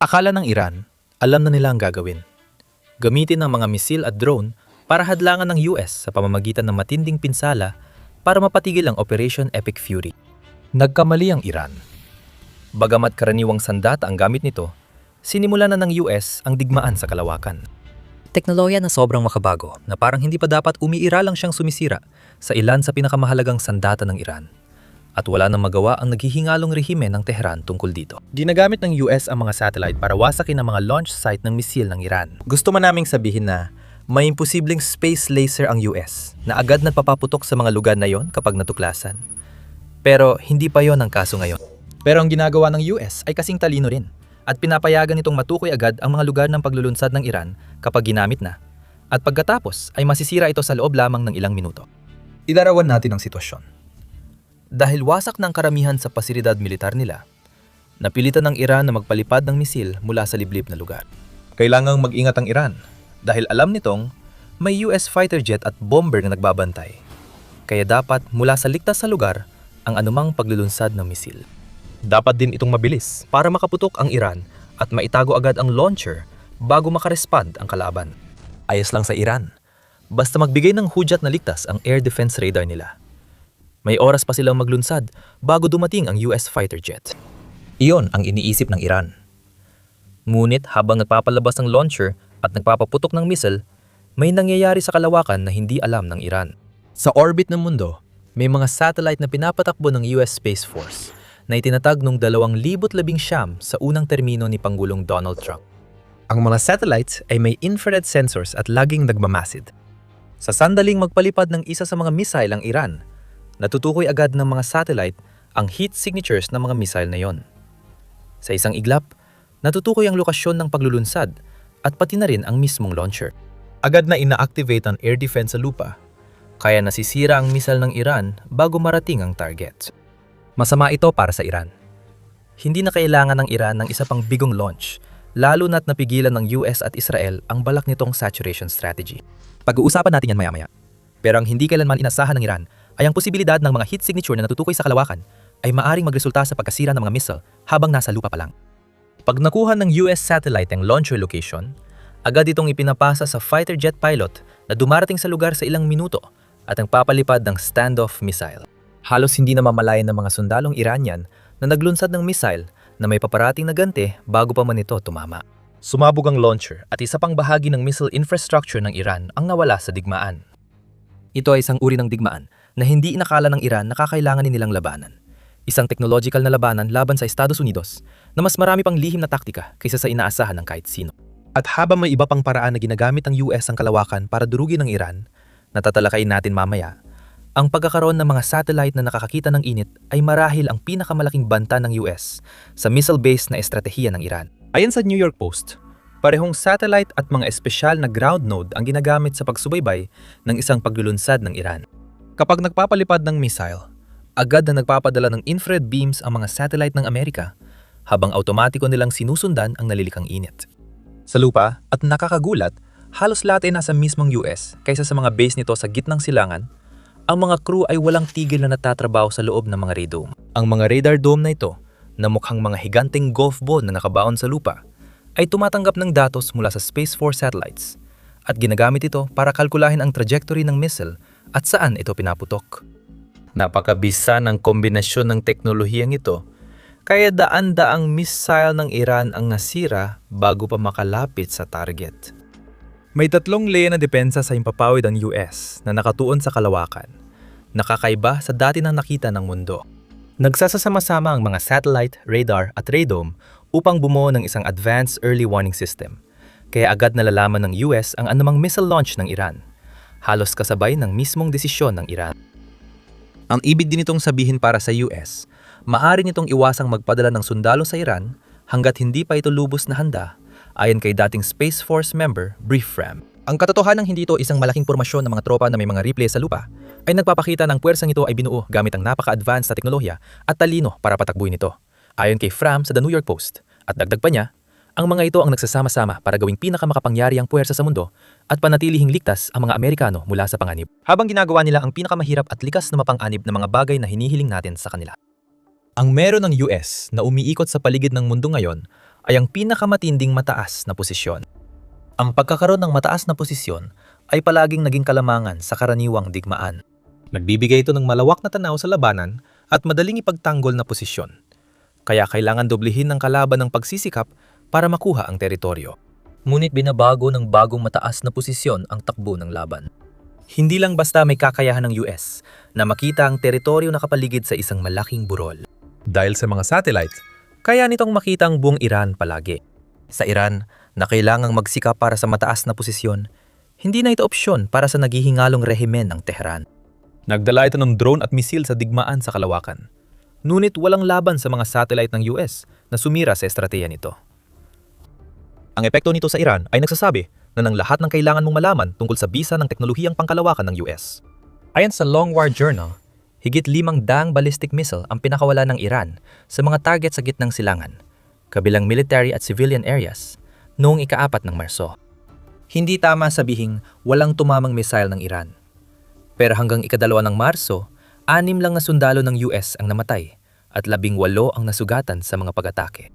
Akala ng Iran, alam na nila ang gagawin. Gamitin ang mga misil at drone para hadlangan ng US sa pamamagitan ng matinding pinsala para mapatigil ang Operation Epic Fury. Nagkamali ang Iran. Bagamat karaniwang sandata ang gamit nito, sinimula na ng US ang digmaan sa kalawakan. Teknolohiya na sobrang makabago na parang hindi pa dapat umiira lang siyang sumisira sa ilan sa pinakamahalagang sandata ng Iran. At wala nang magawa ang naghihingalong rehime ng Tehran tungkol dito. Ginagamit ng US ang mga satellite para wasakin ang mga launch site ng misil ng Iran. Gusto man naming sabihin na may imposibleng space laser ang US na agad nagpapaputok sa mga lugar na yon kapag natuklasan. Pero hindi pa yon ang kaso ngayon. Pero ang ginagawa ng US ay kasing talino rin at pinapayagan itong matukoy agad ang mga lugar ng paglulunsad ng Iran kapag ginamit na. At pagkatapos ay masisira ito sa loob lamang ng ilang minuto. Ilarawan natin ang sitwasyon. Dahil wasak ng karamihan sa pasilidad militar nila, napilitan ng Iran na magpalipad ng misil mula sa liblib na lugar. Kailangang mag-ingat ang Iran dahil alam nitong may US fighter jet at bomber na nagbabantay. Kaya dapat mula sa ligtas sa lugar ang anumang paglulunsad ng misil. Dapat din itong mabilis para makaputok ang Iran at maitago agad ang launcher bago makarespond ang kalaban. Ayos lang sa Iran, basta magbigay ng hudyat na ligtas ang air defense radar nila. May oras pa silang maglunsad bago dumating ang US fighter jet. Iyon ang iniisip ng Iran. Ngunit habang nagpapalabas ng launcher at nagpapaputok ng missile, may nangyayari sa kalawakan na hindi alam ng Iran. Sa orbit ng mundo, may mga satellite na pinapatakbo ng US Space Force na itinatag noong 2019 sa unang termino ni Pangulong Donald Trump. Ang mga satellites ay may infrared sensors at laging nagmamasid. Sa sandaling magpalipad ng isa sa mga missile ang Iran, natutukoy agad ng mga satellite ang heat signatures ng mga missile na yon. Sa isang iglap, natutukoy ang lokasyon ng paglulunsad at pati na rin ang mismong launcher. Agad na ina-activate ang air defense sa lupa, kaya nasisira ang missile ng Iran bago marating ang target. Masama ito para sa Iran. Hindi na kailangan ng Iran ng isa pang bigong launch, lalo na't napigilan ng US at Israel ang balak nitong saturation strategy. Pag-uusapan natin yan maya-maya. Pero ang hindi kailanman inasahan ng Iran ay ang posibilidad ng mga heat signature na natutukoy sa kalawakan ay maaring magresulta sa pagkasira ng mga missile habang nasa lupa pa lang. Pag nakuha ng US satellite ang launcher location, agad itong ipinapasa sa fighter jet pilot na dumarating sa lugar sa ilang minuto at ang papalipad ng standoff missile. Halos hindi na mamalayan ng mga sundalong Iranian na naglunsad ng missile na may paparating na ganti bago pa man ito tumama. Sumabog ang launcher at isa pang bahagi ng missile infrastructure ng Iran ang nawala sa digmaan. Ito ay isang uri ng digmaan na hindi inakala ng Iran na kakailanganin nilang labanan. Isang technological na labanan laban sa Estados Unidos na mas marami pang lihim na taktika kaysa sa inaasahan ng kahit sino. At habang may iba pang paraan na ginagamit ng US ang kalawakan para durugin ng Iran, natatalakayin natin mamaya, ang pagkakaroon ng mga satellite na nakakakita ng init ay marahil ang pinakamalaking banta ng US sa missile-based na estratehiya ng Iran. Ayon sa New York Post, parehong satellite at mga espesyal na ground node ang ginagamit sa pagsubaybay ng isang paglulunsad ng Iran. Kapag nagpapalipad ng missile, agad na nagpapadala ng infrared beams ang mga satellite ng Amerika habang automatiko nilang sinusundan ang nalilikang init. Sa lupa at nakakagulat, halos lahat ay nasa mismong US kaysa sa mga base nito sa gitnang silangan. Ang mga crew ay walang tigil na natatrabaho sa loob ng mga radar dome. Ang mga radar dome na ito, na mukhang mga higanteng golf ball na nakabaon sa lupa, ay tumatanggap ng datos mula sa Space Force satellites at ginagamit ito para kalkulahin ang trajectory ng missile at saan ito pinaputok. Napakabisa ng kombinasyon ng teknolohiyang ito, kaya daan-daang missile ng Iran ang nasira bago pa makalapit sa target. May tatlong leya na depensa sa himpapawid ng US na nakatuon sa kalawakan, nakakaiba sa dati nang nakita ng mundo. Nagsasama-sama ang mga satellite, radar at radome upang bumuo ng isang advanced early warning system, kaya agad nalalaman ng US ang anumang missile launch ng Iran, halos kasabay ng mismong desisyon ng Iran. Ang ibig din itong sabihin para sa US, maaari nitong iwasang magpadala ng sundalo sa Iran hanggat hindi pa ito lubos na handa, ayon kay dating Space Force member Briefram. Ang katotohanang hindi ito isang malaking pormasyon ng mga tropa na may mga replay sa lupa, ay nagpapakita ng puwersang ito ay binuo gamit ang napaka-advanced na teknolohiya at talino para patakbuhin ito, ayon kay Fram sa The New York Post. At dagdag pa niya, ang mga ito ang nagsasama-sama para gawing pinakamakapangyarihang puwersa sa mundo at panatilihing ligtas ang mga Amerikano mula sa panganib, habang ginagawa nila ang pinakamahirap at likas na mapanganib na mga bagay na hinihiling natin sa kanila. Ang meron ng US na umiikot sa paligid ng mundo ngayon ay ang pinakamatinding mataas na posisyon. Ang pagkakaroon ng mataas na posisyon ay palaging naging kalamangan sa karaniwang digmaan. Nagbibigay ito ng malawak na tanaw sa labanan at madaling ipagtanggol na posisyon. Kaya kailangan doblihin ng kalaban ng pagsisikap para makuha ang teritoryo. Ngunit binabago ng bagong mataas na posisyon ang takbo ng laban. Hindi lang basta may kakayahan ng US na makita ang teritoryo na kapaligid sa isang malaking burol. Dahil sa mga satellites, kaya nitong makita ang buong Iran palagi. Sa Iran, na kailangang magsikap para sa mataas na posisyon, hindi na ito opsyon para sa naghihingalong rehimen ng Tehran. Nagdala ito ng drone at misil sa digmaan sa kalawakan. Ngunit walang laban sa mga satellite ng US na sumira sa estratehiya nito. Ang epekto nito sa Iran ay nagsasabi na ng lahat ng kailangan mong malaman tungkol sa bisa ng teknolohiyang pangkalawakan ng US. Ayon sa Long War Journal, higit 500 ballistic missile ang pinakawala ng Iran sa mga target sa gitnang silangan, kabilang military at civilian areas, noong ika-4 ng Marso. Hindi tama sabihing walang tumamang missile ng Iran. Pero hanggang ika-2 ng Marso, 6 lang na sundalo ng US ang namatay at 18 ang nasugatan sa mga pag-atake.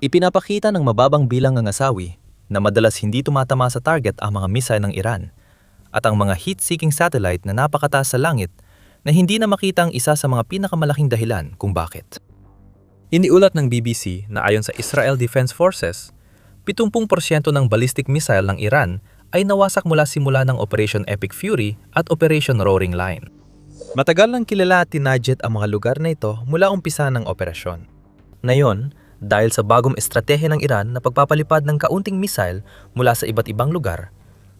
Ipinapakita ng mababang bilang ng asawi na madalas hindi tumatama sa target ang mga missile ng Iran at ang mga heat-seeking satellite na napakataas sa langit na hindi na makita ang isa sa mga pinakamalaking dahilan kung bakit. Iniulat ng BBC na ayon sa Israel Defense Forces, 70% ng ballistic missile ng Iran ay nawasak mula simula ng Operation Epic Fury at Operation Roaring Lion. Matagal nang kilala at tinadget ang mga lugar na ito mula umpisa ng operasyon. Ngayon, dahil sa bagong estratehiya ng Iran na pagpapalipad ng kaunting missile mula sa iba't ibang lugar,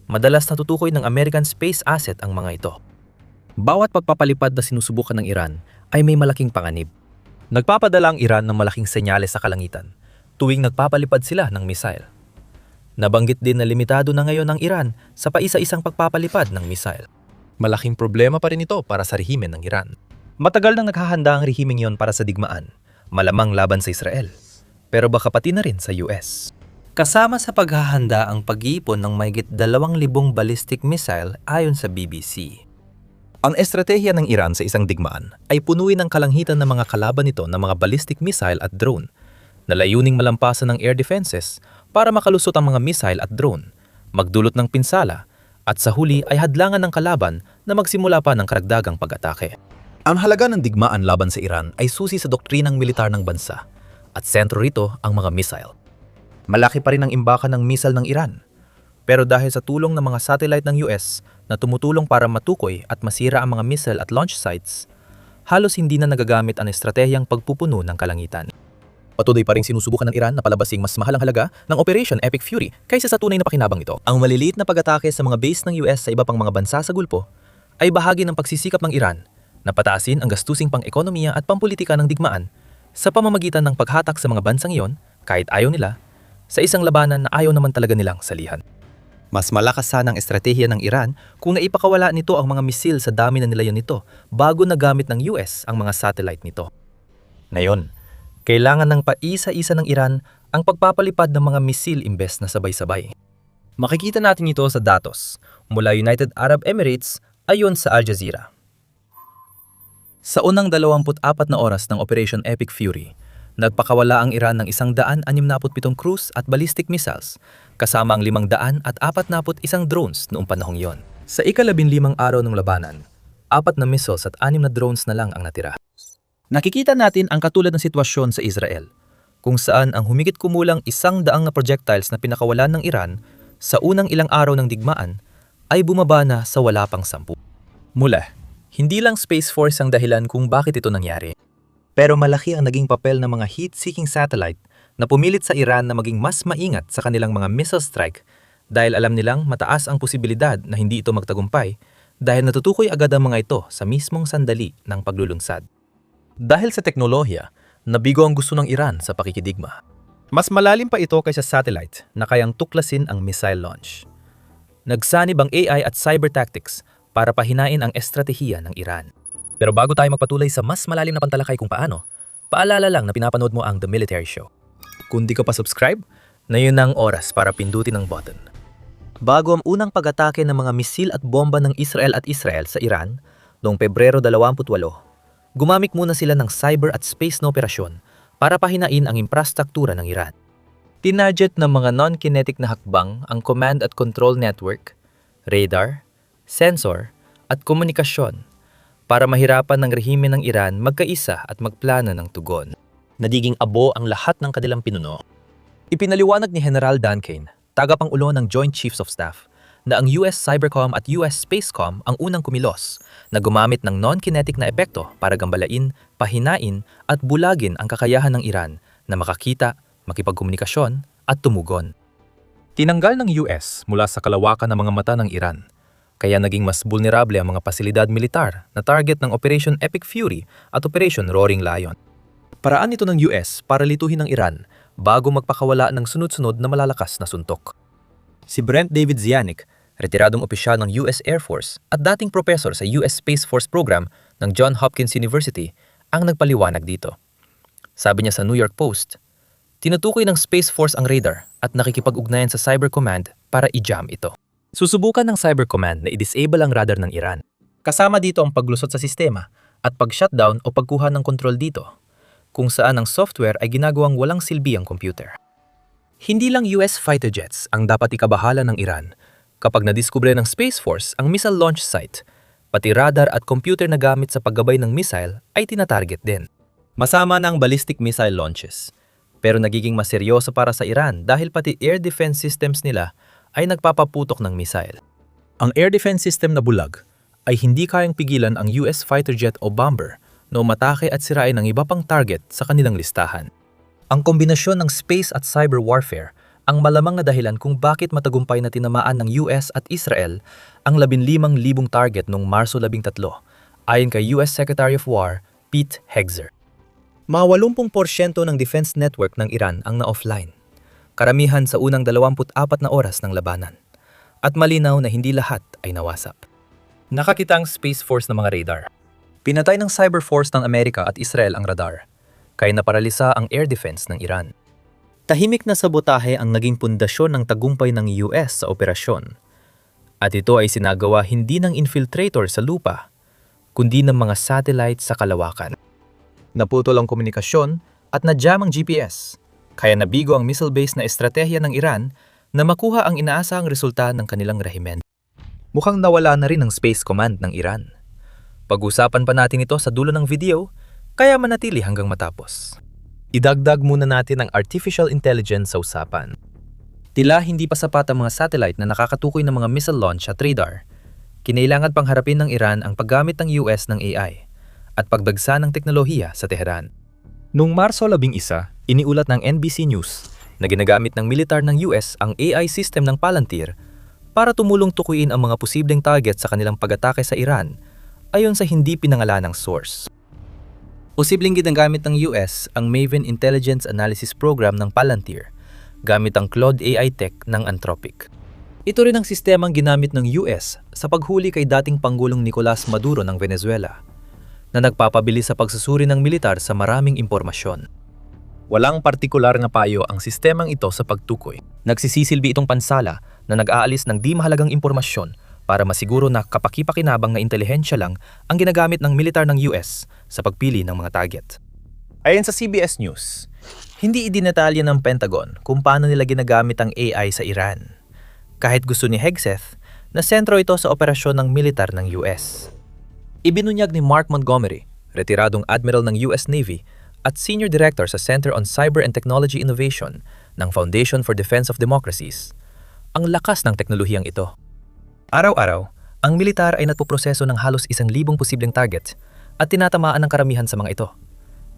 madalas natutukoy ng American Space Asset ang mga ito. Bawat pagpapalipad na sinusubukan ng Iran ay may malaking panganib. Nagpapadala ang Iran ng malaking senyales sa kalangitan tuwing nagpapalipad sila ng missile. Nabanggit din na limitado na ngayon ang Iran sa paisa-isang pagpapalipad ng missile. Malaking problema pa rin ito para sa rehimen ng Iran. Matagal nang naghahanda ang rehimeng yon para sa digmaan, malamang laban sa Israel, pero baka pati na rin sa US. Kasama sa paghahanda ang pag-iipon ng mahigit 2,000 ballistic missile ayon sa BBC. Ang estratehiya ng Iran sa isang digmaan ay punuin ang kalangitan ng mga kalaban nito ng mga ballistic missile at drone na layuning malampasan ng air defenses para makalusot ang mga missile at drone, magdulot ng pinsala, at sa huli ay hadlangan ng kalaban na magsimula pa ng karagdagang pag-atake. Ang halaga ng digmaan laban sa Iran ay susi sa doktrinang militar ng bansa at sentro rito ang mga missile. Malaki pa rin ang imbakan ng missile ng Iran, pero dahil sa tulong ng mga satellite ng US na tumutulong para matukoy at masira ang mga missile at launch sites, halos hindi na nagagamit ang estratehiyang pagpupuno ng kalangitan. Patuloy pa rin sinusubukan ng Iran na palabasing mas mahal ang halaga ng Operation Epic Fury kaysa sa tunay na pakinabang nito. Ang maliliit na pag-atake sa mga base ng US sa iba pang mga bansa sa Gulpo ay bahagi ng pagsisikap ng Iran na pataasin ang gastusing pang-ekonomiya at pampolitika ng digmaan sa pamamagitan ng paghatak sa mga bansang iyon, kahit ayaw nila, sa isang labanan na ayaw naman talaga nilang salihan. Mas malakas sana ang estratehiya ng Iran kung naipakawala nito ang mga misil sa dami na nilayon nito bago nagamit ng US ang mga satellite nito. Ngayon, kailangan ng paisa-isa ng Iran ang pagpapalipad ng mga misil imbes na sabay-sabay. Makikita natin ito sa datos mula United Arab Emirates ayon sa Al Jazeera. Sa unang 24 na oras ng Operation Epic Fury, nagpakawala ang Iran ng 167 cruise at ballistic missiles, kasama ang 541 drones noong panahong yon. Sa ika-15 araw ng labanan, 4 na missiles at 6 na drones na lang ang natira. Nakikita natin ang katulad ng sitwasyon sa Israel, kung saan ang humigit kumulang 100 na projectiles na pinakawalan ng Iran sa unang ilang araw ng digmaan ay bumaba na sa wala pang 10. Mula, hindi lang Space Force ang dahilan kung bakit ito nangyari. Pero malaki ang naging papel ng mga heat-seeking satellite na pumilit sa Iran na maging mas maingat sa kanilang mga missile strike dahil alam nilang mataas ang posibilidad na hindi ito magtagumpay dahil natutukoy agad ang mga ito sa mismong sandali ng paglulunsad. Dahil sa teknolohiya, nabigo ang gusto ng Iran sa pakikidigma. Mas malalim pa ito kaysa satellite na kayang tuklasin ang missile launch. Nagsanib ang AI at cyber tactics para pahinain ang estratehiya ng Iran. Pero bago tayo magpatuloy sa mas malalim na pantalakay kung paano, paalala lang na pinapanood mo ang The Military Show. Kung di ka pa subscribe, na yun ang oras para pindutin ang button. Bago ang unang pag-atake ng mga misil at bomba ng Israel sa Iran noong Pebrero 28, gumamit muna sila ng cyber at space na operasyon para pahinain ang infrastruktura ng Iran. Tinarget ng mga non-kinetic na hakbang ang command at control network, radar, sensor, at komunikasyon para mahirapan ng rehimen ng Iran magkaisa at magplano ng tugon. Nagiging abo ang lahat ng kanilang pinuno. Ipinaliwanag ni General Dan Kane, tagapangulo ng Joint Chiefs of Staff, na ang US Cybercom at US Spacecom ang unang kumilos na gumamit ng non-kinetic na epekto para gambalain, pahinain at bulagin ang kakayahan ng Iran na makakita, makipagkomunikasyon at tumugon. Tinanggal ng US mula sa kalawakan ng mga mata ng Iran, kaya naging mas vulnerable ang mga pasilidad militar na target ng Operation Epic Fury at Operation Roaring Lion. Paraan ito ng US para lituhin ang Iran bago magpakawala ng sunod-sunod na malalakas na suntok. Si Brent David Zianik, retiradong opisyal ng US Air Force at dating professor sa US Space Force Program ng Johns Hopkins University, ang nagpaliwanag dito. Sabi niya sa New York Post, tinutukoy ng Space Force ang radar at nakikipag-ugnayan sa Cyber Command para i-jam ito. Susubukan ng Cyber Command na i-disable ang radar ng Iran. Kasama dito ang paglusot sa sistema at pag-shutdown o pagkuha ng kontrol dito, kung saan ang software ay ginagawang walang silbi ang computer. Hindi lang US fighter jets ang dapat ikabahala ng Iran kapag nadiskubre ng Space Force ang missile launch site, pati radar at computer na gamit sa paggabay ng missile ay tinatarget din. Masama na ang ballistic missile launches, pero nagiging mas seryoso para sa Iran dahil pati air defense systems nila ay nagpapaputok ng missile. Ang air defense system na bulag ay hindi kayang pigilan ang US fighter jet o bomber na umatake at sirain ang iba pang target sa kanilang listahan. Ang kombinasyon ng space at cyber warfare ang malamang na dahilan kung bakit matagumpay na tinamaan ng US at Israel ang 15,000 target noong Marso 13, ayon kay US Secretary of War Pete Hegseth. Mga 80% ng defense network ng Iran ang na-offline, karamihan sa unang 24 na oras ng labanan, at malinaw na hindi lahat ay nawasap. Nakakita ang Space Force ng mga radar. Pinatay ng Cyber Force ng Amerika at Israel ang radar, kaya naparalisa ang air defense ng Iran. Tahimik na sabotahe ang naging pundasyon ng tagumpay ng US sa operasyon. At ito ay sinagawa hindi ng infiltrator sa lupa, kundi ng mga satellite sa kalawakan. Naputol ang komunikasyon at na-jam ang GPS, kaya nabigo ang missile-based na estratehiya ng Iran na makuha ang inaasahang resulta ng kanilang rehimen. Mukhang nawala na rin ang Space Command ng Iran. Pag-usapan pa natin ito sa dulo ng video, kaya manatili hanggang matapos. Idagdag muna natin ang artificial intelligence sa usapan. Tila hindi pa sapat ang mga satellite na nakakatukoy ng mga missile launch at radar. Kinailangan pang harapin ng Iran ang paggamit ng US ng AI at pagdagsa ng teknolohiya sa Tehran. Noong Marso 11, iniulat ng NBC News na ginagamit ng militar ng US ang AI system ng Palantir para tumulong tukuyin ang mga posibleng target sa kanilang pag-atake sa Iran ayon sa hindi pinangalanang source. Posibleng ginagamit ng US ang Maven Intelligence Analysis Program ng Palantir gamit ang Claude AI Tech ng Anthropic. Ito rin ang sistemang ginamit ng US sa paghuli kay dating Pangulong Nicolas Maduro ng Venezuela na nagpapabilis sa pagsusuri ng militar sa maraming impormasyon. Walang partikular na payo ang sistemang ito sa pagtukoy. Nagsisisilbi itong pansala na nag-aalis ng di mahalagang impormasyon para masiguro na kapaki-pakinabang na intelihensya lang ang ginagamit ng militar ng US sa pagpili ng mga target. Ayon sa CBS News, hindi idinetalya ng Pentagon kung paano nila ginagamit ang AI sa Iran. Kahit gusto ni Hegseth na sentro ito sa operasyon ng militar ng US. Ibinunyag ni Mark Montgomery, retiradong admiral ng US Navy at senior director sa Center on Cyber and Technology Innovation ng Foundation for Defense of Democracies, ang lakas ng teknolohiyang ito. Araw-araw, ang militar ay nagpoproseso ng halos 1,000 posibleng target at tinatamaan ng karamihan sa mga ito.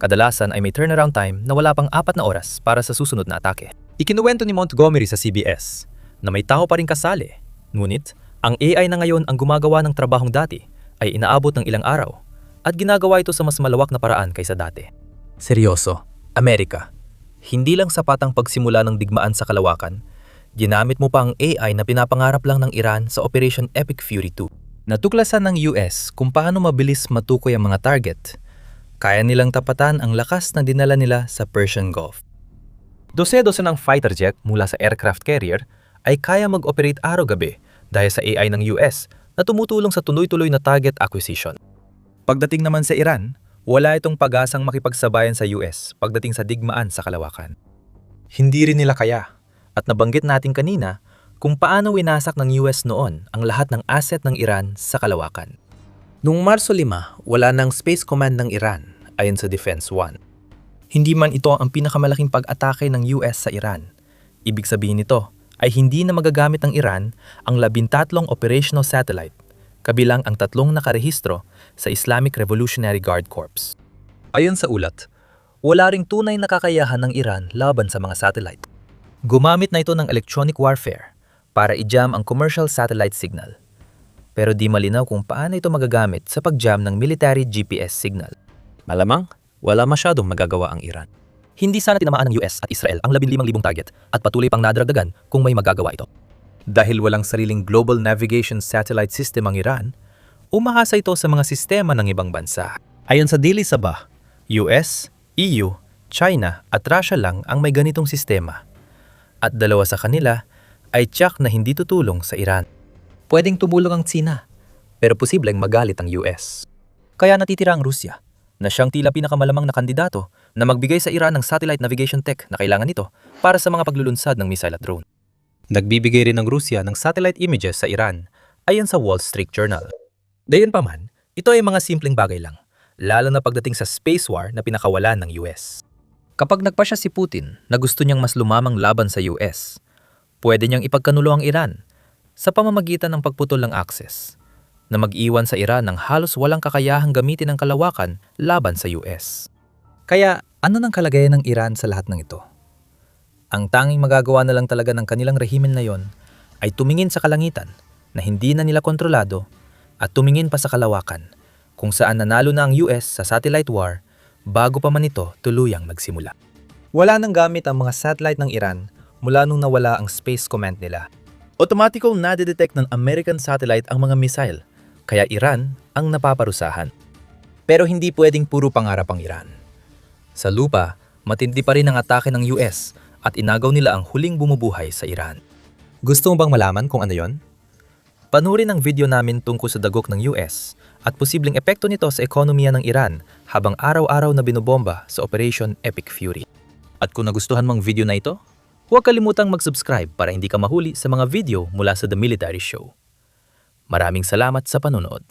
Kadalasan ay may turnaround time na wala pang 4 na oras para sa susunod na atake. Ikinuwento ni Montgomery sa CBS na may tao pa rin kasali, ngunit ang AI na ngayon ang gumagawa ng trabahong dati ay inaabot ng ilang araw at ginagawa ito sa mas malawak na paraan kaysa dati. Seryoso, Amerika, hindi lang sapat ang pagsimula ng digmaan sa kalawakan, ginamit mo pa ang AI na pinapangarap lang ng Iran sa Operation Epic Fury 2. Natuklasan ng US kung paano mabilis matukoy ang mga target. Kaya nilang tapatan ang lakas na dinala nila sa Persian Gulf. Dose-dose ng fighter jet mula sa aircraft carrier ay kaya mag-operate araw-gabi dahil sa AI ng US na tumutulong sa tuloy-tuloy na target acquisition. Pagdating naman sa Iran, wala itong pag-asang makipagsabayan sa US pagdating sa digmaan sa kalawakan. Hindi rin nila kaya. At nabanggit natin kanina kung paano winasak ng US noon ang lahat ng asset ng Iran sa kalawakan. Noong Marso 5, wala ng Space Command ng Iran ayon sa Defense One. Hindi man ito ang pinakamalaking pag-atake ng US sa Iran. Ibig sabihin nito ay hindi na magagamit ng Iran ang 13 operational satellite, kabilang ang 3 nakarehistro sa Islamic Revolutionary Guard Corps. Ayon sa ulat, wala ring tunay na kakayahan ng Iran laban sa mga satellite. Gumamit na ito ng electronic warfare para i-jam ang commercial satellite signal. Pero di malinaw kung paano ito magagamit sa pag-jam ng military GPS signal. Malamang, wala masyadong magagawa ang Iran. Hindi sana tinamaan ng US at Israel ang 15,000 target at patuloy pang nadaragdagan kung may magagawa ito. Dahil walang sariling global navigation satellite system ang Iran, umahasa ito sa mga sistema ng ibang bansa. Ayon sa Daily Sabah, US, EU, China at Russia lang ang may ganitong sistema. At 2 sa kanila ay tiyak na hindi tutulong sa Iran. Pwedeng tumulong ang Tsina, pero posibleng magalit ang US. Kaya natitira ang Rusya, na siyang tila pinakamalamang na kandidato na magbigay sa Iran ng satellite navigation tech na kailangan nito para sa mga paglulunsad ng missile at drone. Nagbibigay rin ng Rusya ng satellite images sa Iran, ayon sa Wall Street Journal. Gayunpaman, ito ay mga simpleng bagay lang, lalo na pagdating sa space war na pinakawalan ng US. Kapag nagpasya si Putin na gusto niyang mas lumamang laban sa US, pwede niyang ipagkanulo ang Iran sa pamamagitan ng pagputol ng access na mag-iwan sa Iran ng halos walang kakayahang gamitin ang kalawakan laban sa US. Kaya ano nang kalagayan ng Iran sa lahat ng ito? Ang tanging magagawa na lang talaga ng kanilang rehimen na yon ay tumingin sa kalangitan na hindi na nila kontrolado at tumingin pa sa kalawakan kung saan nanalo na ang US sa satellite war bago pa man ito tuluyang nagsimula. Wala nang gamit ang mga satellite ng Iran mula nung nawala ang Space Command nila. Automatikong nadedetect ng American satellite ang mga missile, kaya Iran ang napaparusahan. Pero hindi pwedeng puro pangarap ang Iran. Sa lupa, matindi pa rin ang atake ng US at inagaw nila ang huling bumubuhay sa Iran. Gusto mo bang malaman kung ano yon? Panurin ang video namin tungkol sa dagok ng US at posibleng epekto nito sa ekonomiya ng Iran habang araw-araw na binobomba sa Operation Epic Fury. At kung nagustuhan mong video na ito, huwag kalimutang mag-subscribe para hindi ka mahuli sa mga video mula sa The Military Show. Maraming salamat sa panonood.